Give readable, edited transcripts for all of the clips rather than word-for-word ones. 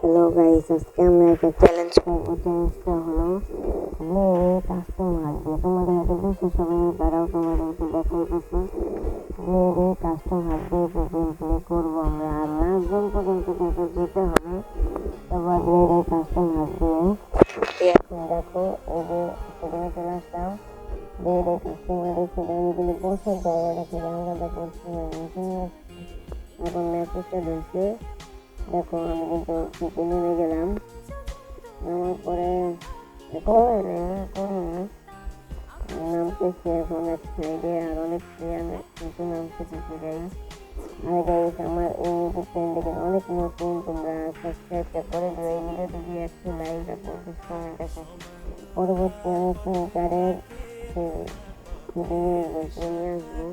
Hello guys, আজকে আমরা একটা চ্যালেঞ্জ করবো। চ্যালেঞ্জটা হলো যে কাস্টমার দিয়ে তোমাদের হাতে বসে সবাই তারাও তোমাদেরকে দেখাইতেছে যে কাস্টমার দিয়ে গেম প্লে করবো আমরা। আর লাস্ট জন পর্যন্ত কিন্তু যেতে হবে তোমাদের এই কাস্টমার দিয়ে। এখন দেখো এই যে সেখানে চলে আসলাম দিয়ে কাস্টমারের সেটা আমি কিন্তু বসার জায়গাটা থেকে আলাদা করছি। এখন মেসেজটা ধরছে, দেখো আমি কিন্তু টিপে নেমে গেলাম। নামার পরে দেখো নামতেছি এখন এক সাইডে আর অনেক প্লেয়ার কিন্তু নামতে টিপে যাই। আর গাইস, আমার এই ইউটিউব চ্যানেলটিকে অনেক নতুন, তোমরা সাবস্ক্রাইবটা করে দিও। এই ভিডিও যদি 100 লাইক আর 50 কমেন্ট আছে, পরবর্তী আমি ফিউচারের ভিডিও নিয়ে আসবো।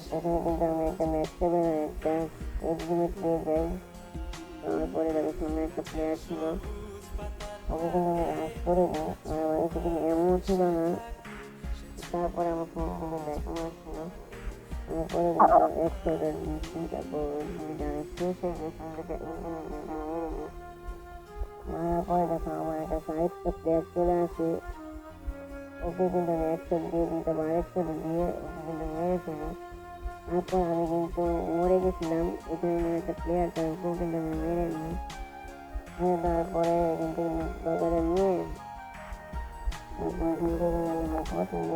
সেখানে কিন্তু আমি একটা ম্যাচ খেলে একটা এক্সিমেট পেয়ে যাই। তারপরে দেখো সামনে একটা প্লেয়ার ছিল, ওকে কিন্তু আমি রাশ করে দিই। আর আমার কাছে কিন্তু এমন ছিল না। তারপরে আমার ফোন কিন্তু ব্যাকআপ আসছিল। তারপরে দেখো একটা দিচ্ছি, তারপর শেষ হয়ে গেছে থেকে মারার পরে দেখো আমার একটা সাইডটা প্লেয়ার চলে আসে, ওকে কিন্তু আমি একটা দিয়ে দিতে পারি, একটা দিয়ে ওকে কিন্তু মেরে ফেলি। তারপর আমি কিন্তু মরে গেছিলাম, এখানে একটা প্লেয়ার তারপর কিন্তু আমি মেরে নিই। তারপরে কিন্তু বাজারে নিয়ে তারপর এখান থেকে আমার পছন্দ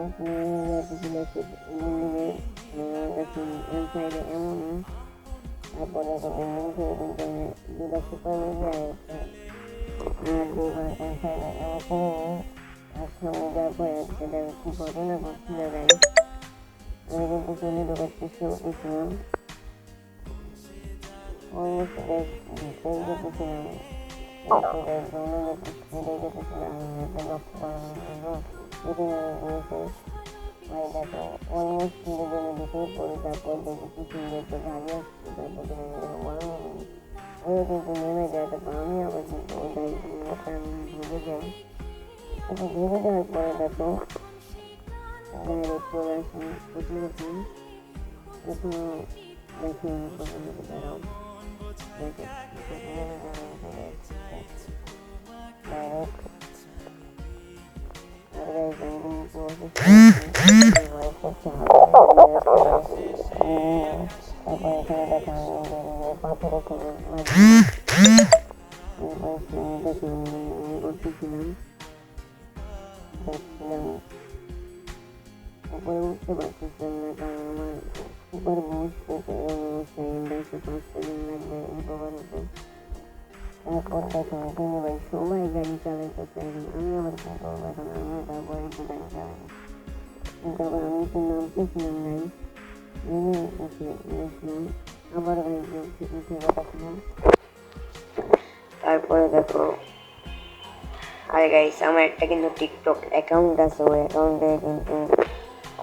সাইডে এমন। তারপরে একটা বিল্ডিং থেকে কিন্তু আমি দুটা সুপার মিলে আর দুবার সাইডে এমন করে আর সামনে যাওয়ার পরে যেটা কি ঘটনা ঘটছিল গাই, আমি কিন্তু চলে ঢোকার চেষ্টা করতেছিলাম। অলমোস্ট জিতেই যেতেছিলাম, হেরে যেতেছিলাম। একটা লক্ষ্য করানোর জন্য এখানে গিয়েছে ভাই, দেখো অলমোস্ট কিন্তু জন্য দিতেই পড়ি। তারপর দেখি কি সুন্দর তো গাড়ি আসছে, তারপর বড় ওরা কিন্তু নেমে যায়। তারপর আমি আবার কিন্তু ওই গাড়িটা আমি ভেবে যাই। তারপর ভেবে যাওয়ার পরে দেখো গাড়ি চলে আসি কোথায় রকম এখনো দেখো কোথাও দাঁড়াও দেখো তারপর এখানে দেখা পাথরের করতেছিলাম, দেখছিলাম উপরে উঠতে পারতেছিলাম না, কারণ আমার উপরে বসতে 5 সেকেন্ড লাগবে উপরে উঠতে। তারপর দেখো এখানে ভাই সবাই গাড়ি চালাইতেছে, এখন আমি আবার কি করবো? এখন আমিও তারপরে একটু গাড়ি চালাই, তারপর আমি একটু নামতেছিলাম গাড়ি নেমে গেছিলাম, আবার গাড়ি উঠে গেছিলাম। তারপরে দেখো আর গাইস, আমার একটা কিন্তু টিকটক অ্যাকাউন্ট আছে, ওই অ্যাকাউন্টে কিন্তু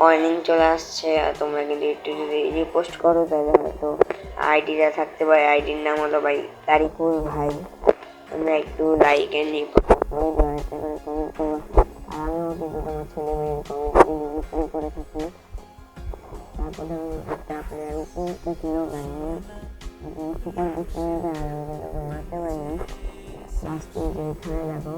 ওয়ার্নিং চলে আসছে। আর তোমরা কিন্তু একটু যদি রিপোস্ট করো তাহলে হয়তো আইডিটা থাকতে পারে। আইডির নাম হলো ভাই তারিকুল ভাই। তোমরা একটু লাইক অ্যান্ড রিপোস্ট করে কমেন্ট করো। আর আমিও কিন্তু তোমার ছেলে মেয়ের কমেন্ট কিন্তু রিপ্লাই করে থাকি। তারপরে আমি একটা প্লেয়ার উপরে ছিল গাড়ি সুপার বুস্ট হয়ে যায়, আর আমি কিন্তু মারতে পারিনি। লাস্টে যে এখানে দেখো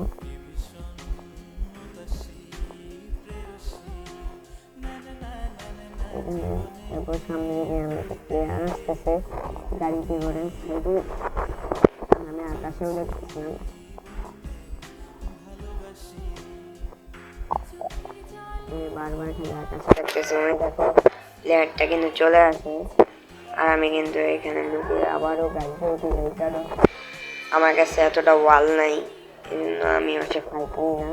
তারপর সামনে দিকে আমি একটা প্লেয়ার আসতেছে গাড়িতে করে, সেটি আমি আকাশেও দেখতেছিলাম। বারবার খালি আকাশে দেখতেছি, আমি দেখো প্লেয়ারটা কিন্তু চলে আসে। আর আমি কিন্তু এখানে লুকিয়ে আবারও গাড়িতে উঠে যাই, কারণ আমার কাছে এতটা ওয়াল নাই, এই জন্য আমি ফাই করি না।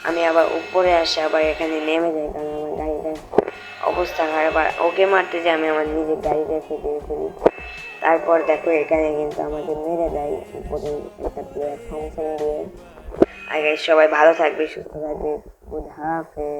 আমি আবার উপরে আসে আবার এখানে নেমে যাই, কারণ আমার গাড়িটার অবস্থা খারাপ। আর ওকে মারতে যে আমি আমার নিজের গাড়িটা ফেটে ফেলি। তারপর দেখো এখানে কিন্তু আমাদের মেরে দেয় উপরে একটা প্লেয়ার থামসেন দিয়ে। আর সবাই ভালো থাকবে, সুস্থ থাকবে। গুড হাফেজ।